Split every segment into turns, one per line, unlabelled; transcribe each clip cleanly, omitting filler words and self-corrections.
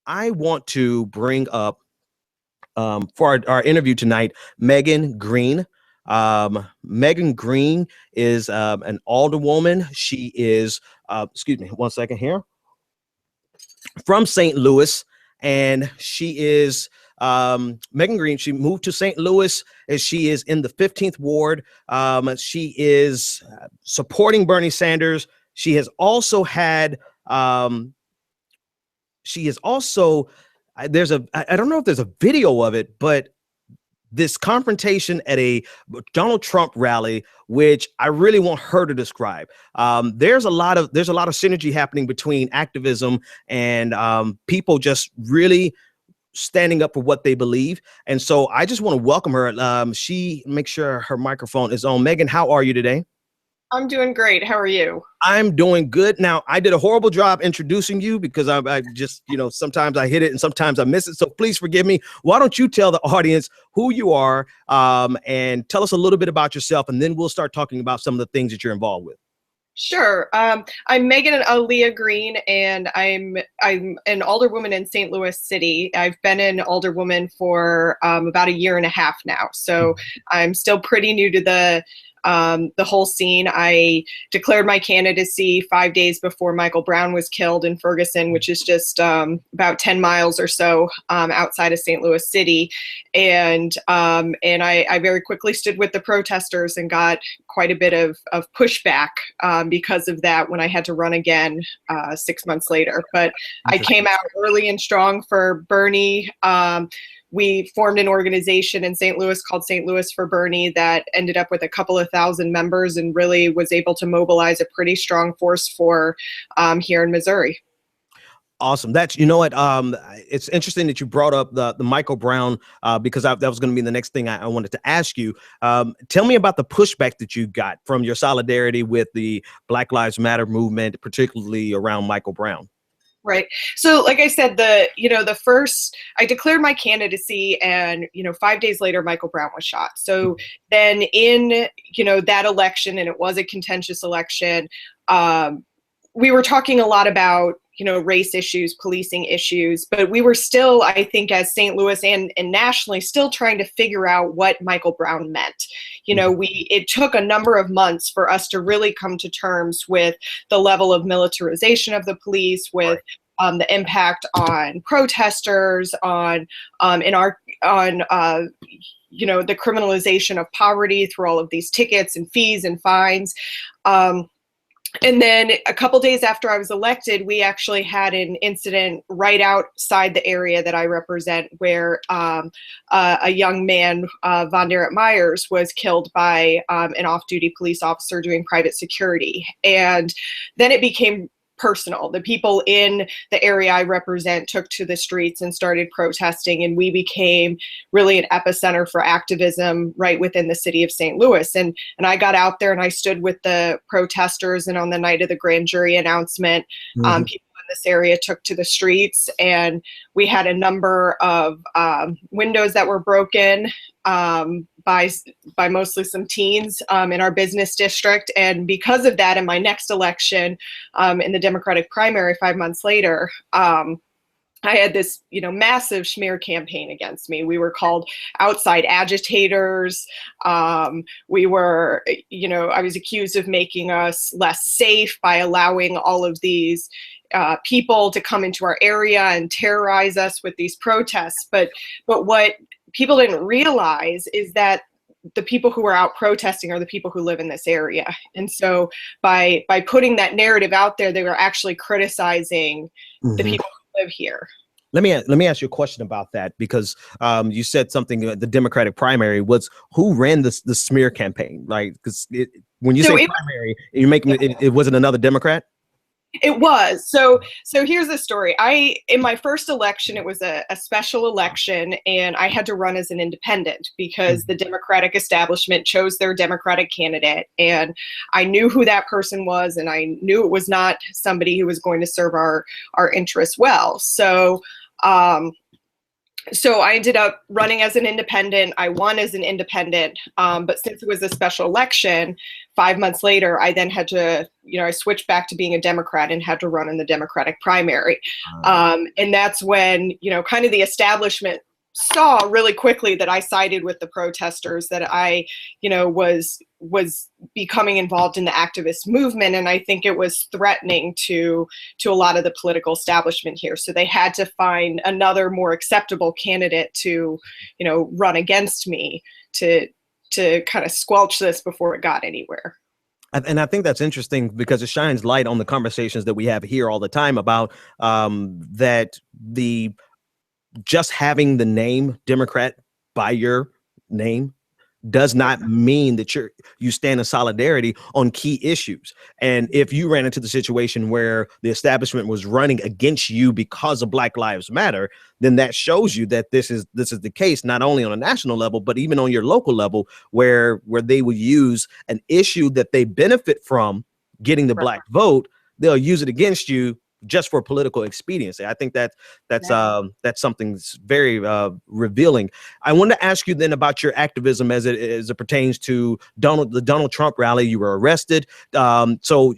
I want to bring up for our interview tonight, Megan Green. Megan Green is an alderwoman. She is, excuse me, one second here, from St. Louis, and she is Megan Green. She moved to St. Louis, and she is in the 15th ward. She is supporting Bernie Sanders. She has also had there's I don't know if there's a video of it, but this confrontation at a Donald Trump rally, which I really want her to describe. There's a lot of synergy happening between activism and people just really standing up for what they believe. And so I just want to welcome her. She make sure her microphone is on. Megan, how are you today?
I'm doing great. How are you?
I'm doing good. Now, I did a horrible job introducing you because I just, sometimes I hit it and sometimes I miss it. So please forgive me. Why don't you tell the audience who you are and tell us a little bit about yourself, and then we'll start talking about some of the things that you're involved with.
Sure. I'm Megan Aaliyah Green, and I'm an alderwoman in St. Louis City. I've been an alderwoman for about a year and a half now. So I'm still pretty new to the whole scene. I declared my candidacy 5 days before Michael Brown was killed in Ferguson, which is just about 10 miles or so outside of St. Louis City. And I very quickly stood with the protesters and got quite a bit of pushback because of that when I had to run again 6 months later. But I came out early and strong for Bernie. We formed an organization in St. Louis called St. Louis for Bernie that ended up with a couple of thousand members and really was able to mobilize a pretty strong force for here in Missouri.
Awesome. It's interesting that you brought up the Michael Brown because that was going to be the next thing I wanted to ask you. Tell me about the pushback that you got from your solidarity with the Black Lives Matter movement, particularly around Michael Brown.
Right. So like I said, I declared my candidacy and, 5 days later, Michael Brown was shot. So then in, that election, and it was a contentious election, we were talking a lot about, race issues, policing issues, but we were still, I think, as St. Louis and nationally, still trying to figure out what Michael Brown meant. It took a number of months for us to really come to terms with the level of militarization of the police, with the impact on protesters, on the criminalization of poverty through all of these tickets and fees and fines. And then a couple days after I was elected, we actually had an incident right outside the area that I represent where a young man, Von Derek Myers, was killed by an off-duty police officer doing private security. And then it became personal. The people in the area I represent took to the streets and started protesting, and we became really an epicenter for activism right within the city of St. Louis. And I got out there and I stood with the protesters, and on the night of the grand jury announcement, people in this area took to the streets, and we had a number of windows that were broken by mostly some teens in our business district. And because of that, in my next election, in the Democratic primary 5 months later, I had this, massive smear campaign against me. We were called outside agitators. We were, I was accused of making us less safe by allowing all of these people to come into our area and terrorize us with these protests. But what people didn't realize is that the people who are out protesting are the people who live in this area. And so by putting that narrative out there, they were actually criticizing the people who live here.
Let me ask you a question about that, because you said something. The Democratic primary was who ran the smear campaign, right? Because when you say primary, you're making it wasn't another Democrat.
It was. So here's the story. In my first election, it was a special election, and I had to run as an independent because the Democratic establishment chose their Democratic candidate, and I knew who that person was, and I knew it was not somebody who was going to serve our interests well. So I ended up running as an independent. I won as an independent, but since it was a special election, 5 months later, I then had to, I switched back to being a Democrat and had to run in the Democratic primary. And that's when, kind of the establishment saw really quickly that I sided with the protesters, that I, was becoming involved in the activist movement. And I think it was threatening to a lot of the political establishment here. So they had to find another more acceptable candidate to, run against me to kind of squelch this before it got anywhere.
And I think that's interesting because it shines light on the conversations that we have here all the time about that just having the name Democrat by your name does not mean that you stand in solidarity on key issues. And if you ran into the situation where the establishment was running against you because of Black Lives Matter, then that shows you that this is the case, not only on a national level, but even on your local level, where they would use an issue that they benefit from getting the Black vote, they'll use it against you just for political expediency. I think that's something that's very revealing. I wanted to ask you then about your activism as it pertains to the Donald Trump rally. You were arrested. So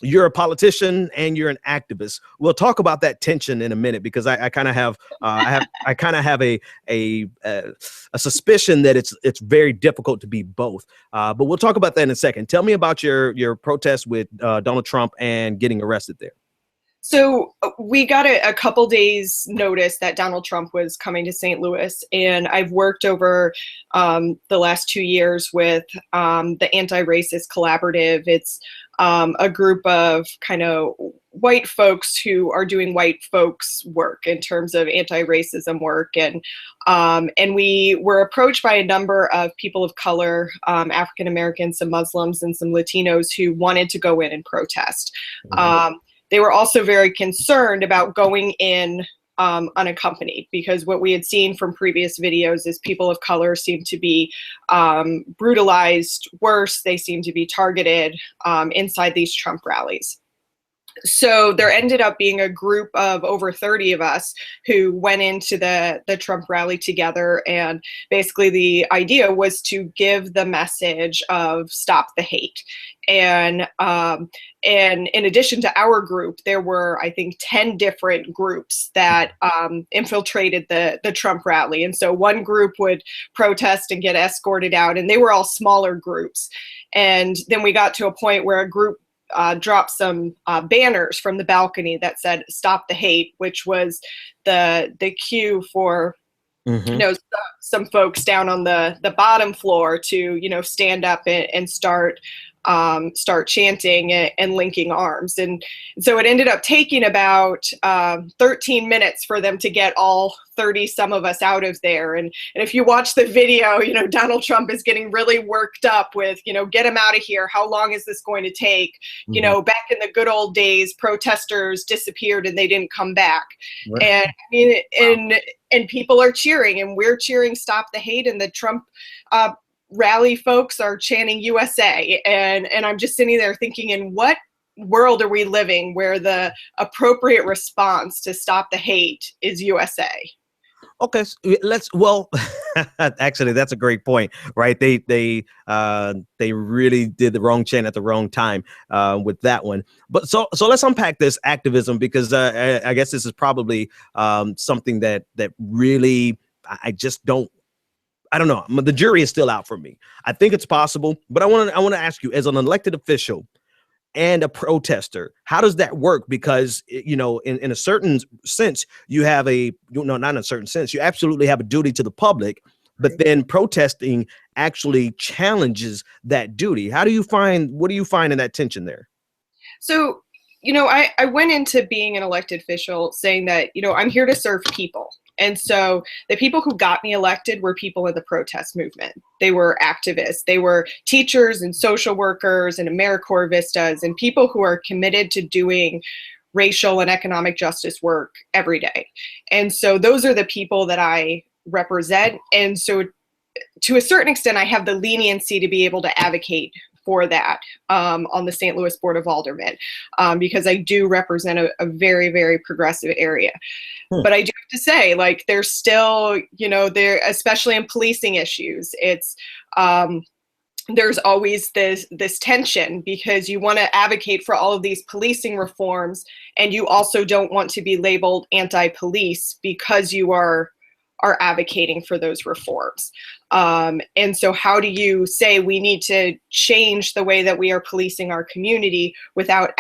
you're a politician and you're an activist. We'll talk about that tension in a minute, because I kind of have a suspicion that it's very difficult to be both. But we'll talk about that in a second. Tell me about your protest with Donald Trump and getting arrested there.
So we got a couple days notice that Donald Trump was coming to St. Louis, and I've worked over the last 2 years with the Anti-Racist Collaborative. It's a group of kind of white folks who are doing white folks work in terms of anti-racism work. And we were approached by a number of people of color, African Americans, some Muslims, and some Latinos who wanted to go in and protest. They were also very concerned about going in unaccompanied, because what we had seen from previous videos is people of color seem to be brutalized worse. They seem to be targeted inside these Trump rallies. So there ended up being a group of over 30 of us who went into the Trump rally together. And basically the idea was to give the message of stop the hate. And in addition to our group, there were, I think, 10 different groups that infiltrated the Trump rally. And so one group would protest and get escorted out, and they were all smaller groups. And then we got to a point where a group dropped some banners from the balcony that said "Stop the Hate," which was the cue for some folks down on the bottom floor to stand up and start chanting and linking arms. And so it ended up taking about 13 minutes for them to get all 30 some of us out of there. And if you watch the video, Donald Trump is getting really worked up with, get him out of here. How long is this going to take? Back in the good old days, protesters disappeared and they didn't come back. Right. And I mean, and people are cheering, and we're cheering "Stop the Hate," and the Trump rally folks are chanting USA. And I'm just sitting there thinking, in what world are we living where the appropriate response to stop the hate is USA?
Okay, actually, that's a great point, right? They really did the wrong chant at the wrong time with that one. But so let's unpack this activism, because I guess this is probably something that really I don't know. The jury is still out for me. I think it's possible, but I want to ask you, as an elected official and a protester, how does that work? Because, in a certain sense, you have not in a certain sense, you absolutely have a duty to the public, but then protesting actually challenges that duty. What do you find in that tension there?
So, I went into being an elected official saying that, I'm here to serve people. And so the people who got me elected were people in the protest movement. They were activists. They were teachers and social workers and AmeriCorps Vistas, and people who are committed to doing racial and economic justice work every day. And so those are the people that I represent. And so to a certain extent, I have the leniency to be able to advocate for that on the St. Louis Board of Aldermen, because I do represent a very, very progressive area. But I do have to say, there's still, there, especially in policing issues, it's there's always this tension, because you want to advocate for all of these policing reforms, and you also don't want to be labeled anti-police because you are advocating for those reforms. And so how do you say we need to change the way that we are policing our community without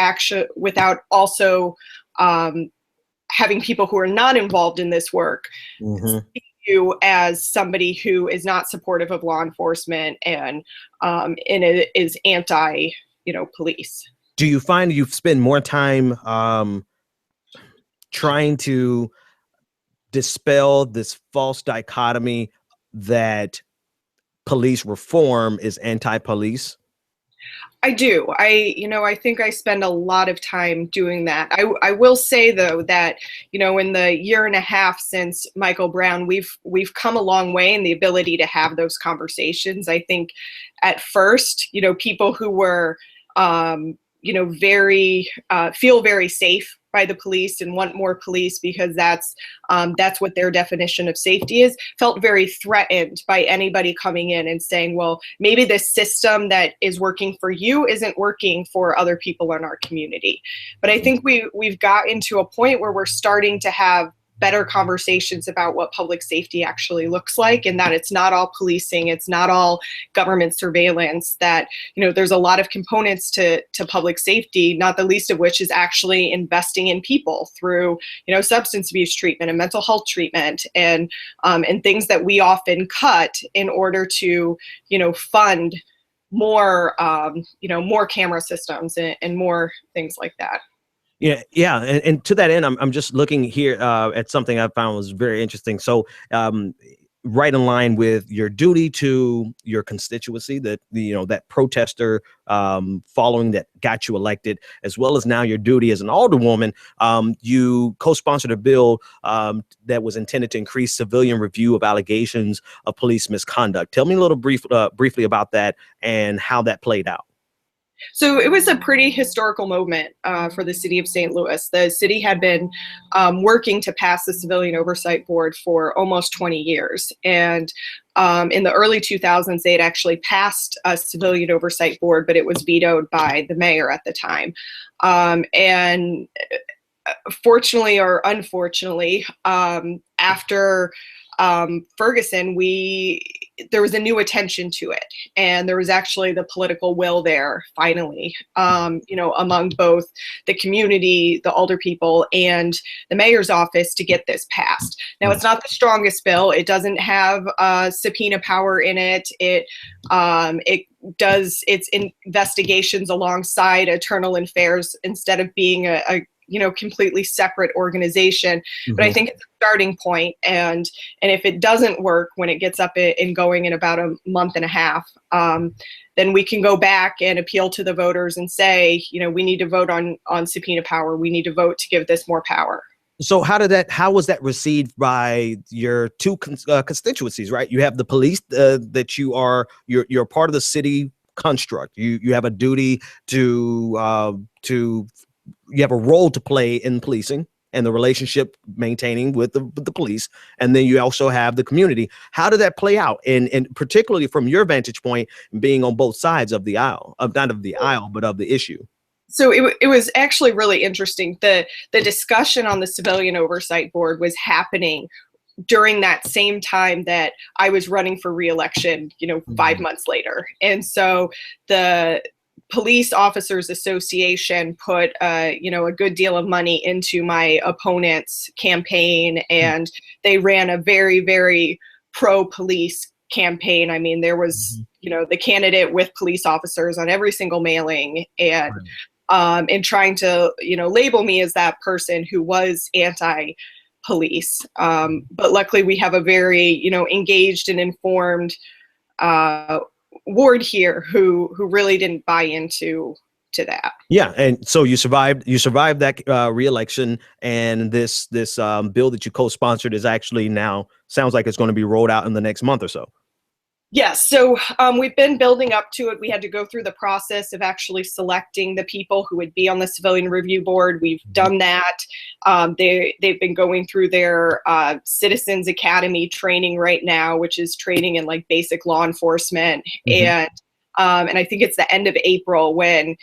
also having people who are not involved in this work see you as somebody who is not supportive of law enforcement and is anti, police?
Do you find you spend more time trying to dispel this false dichotomy that police reform is anti-police?
I do. I think I spend a lot of time doing that. I will say though that, in the year and a half since Michael Brown, we've come a long way in the ability to have those conversations. I think at first, people who were, feel very safe by the police and want more police because that's what their definition of safety is, felt very threatened by anybody coming in and saying, well, maybe this system that is working for you isn't working for other people in our community. But I think we've gotten to a point where we're starting to have better conversations about what public safety actually looks like, and that it's not all policing, it's not all government surveillance, that there's a lot of components to public safety, not the least of which is actually investing in people through substance abuse treatment and mental health treatment, and things that we often cut in order to fund more more camera systems and more things like that.
Yeah. And to that end, I'm just looking here at something I found was very interesting. So right in line with your duty to your constituency, that that protester following that got you elected, as well as now your duty as an alderwoman, you co-sponsored a bill that was intended to increase civilian review of allegations of police misconduct. Tell me a little briefly about that and how that played out.
So it was a pretty historical moment for the city of St. Louis. The city had been working to pass the Civilian Oversight Board for almost 20 years. And in the early 2000s, they had actually passed a Civilian Oversight Board, but it was vetoed by the mayor at the time. And fortunately or unfortunately, after Ferguson, there was a new attention to it, and there was actually the political will there finally, among both the community, the alder people, and the mayor's office to get this passed. Now, it's not the strongest bill. It doesn't have subpoena power in it. It does its investigations alongside internal affairs instead of being a completely separate organization. But I think it's a starting point, and if it doesn't work when it gets up and going in about a month and a half, then we can go back and appeal to the voters and say, we need to vote on subpoena power. We need to vote to give this more power.
So how was that received by your two constituencies, right? You have the police that you're part of the city construct. You have a duty to you have a role to play in policing and the relationship maintaining with the police. And then you also have the community. How did that play out? And particularly from your vantage point, being on both sides of the aisle, not of the aisle, but of the issue.
So it was actually really interesting. The discussion on the Civilian Oversight Board was happening during that same time that I was running for re-election, 5 months later. And so the Police Officers Association put a good deal of money into my opponent's campaign, and they ran a very, very pro-police campaign. I mean, there was the candidate with police officers on every single mailing, and trying to label me as that person who was anti-police. But luckily, we have a very engaged and informed Ward here who really didn't buy into that.
Yeah, and so you survived that re-election, and this bill that you co-sponsored is actually now sounds like it's going to be rolled out in the next month or so.
Yes, so we've been building up to it. We had to go through the process of actually selecting the people who would be on the Civilian Review Board. We've done that. They've been going through their Citizens Academy training right now, which is training in like basic law enforcement. And And I think it's the end of April when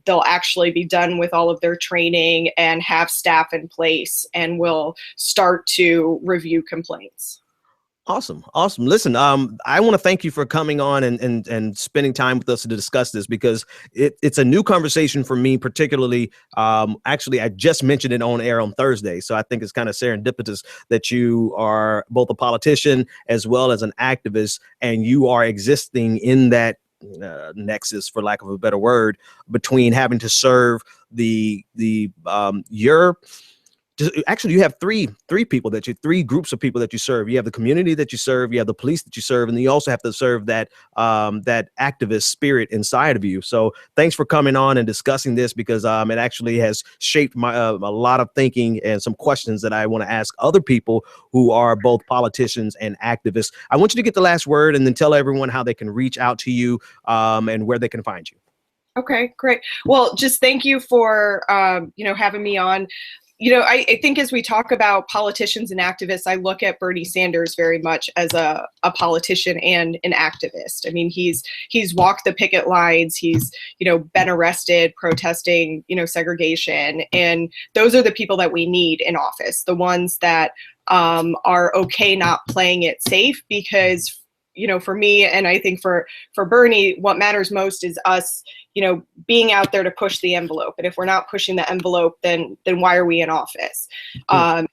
they'll actually be done with all of their training and have staff in place, and will start to review complaints.
Awesome. Awesome. Listen, I want to thank you for coming on and spending time with us to discuss this, because it's a new conversation for me, particularly. Actually, I just mentioned it on air on Thursday. So I think it's kind of serendipitous that you are both a politician as well as an activist, and you are existing in that nexus, for lack of a better word, between having to serve actually, you have three groups of people that you serve. You have the community that you serve, you have the police that you serve, and then you also have to serve that that activist spirit inside of you. So thanks for coming on and discussing this, because it actually has shaped my a lot of thinking and some questions that I want to ask other people who are both politicians and activists. I want you to get the last word and then tell everyone how they can reach out to you and where they can find you.
Okay, great. Well, just thank you for having me on. I think as we talk about politicians and activists, I look at Bernie Sanders very much as a politician and an activist. I mean, he's walked the picket lines. He's, been arrested protesting, segregation. And those are the people that we need in office, the ones that are okay not playing it safe, because for me, and I think for Bernie, what matters most is us, being out there to push the envelope. And if we're not pushing the envelope, then why are we in office? And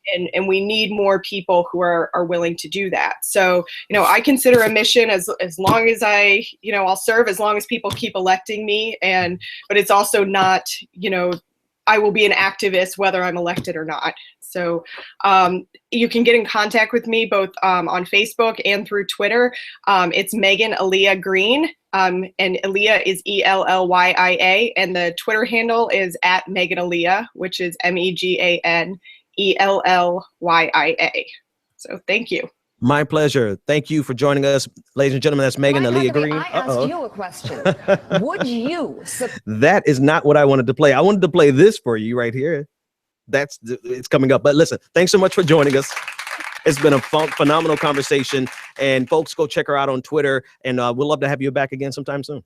we need more people who are willing to do that. So, I consider a mission as long as I'll serve as long as people keep electing me. But it's also not, I will be an activist whether I'm elected or not. So you can get in contact with me both on Facebook and through Twitter. It's Megan Aaliyah Green, and Aaliyah is ELLYIA, and the Twitter handle is at Megan Aaliyah, which is MEGANELLYIA. So thank you.
My pleasure. Thank you for joining us, ladies and gentlemen. That's Megan Aaliyah Green.
I asked you a question. Would you?
That is not what I wanted to play. I wanted to play this for you right here. It's coming up. But listen, thanks so much for joining us. It's been a phenomenal conversation. And folks, go check her out on Twitter. And we'll love to have you back again sometime soon.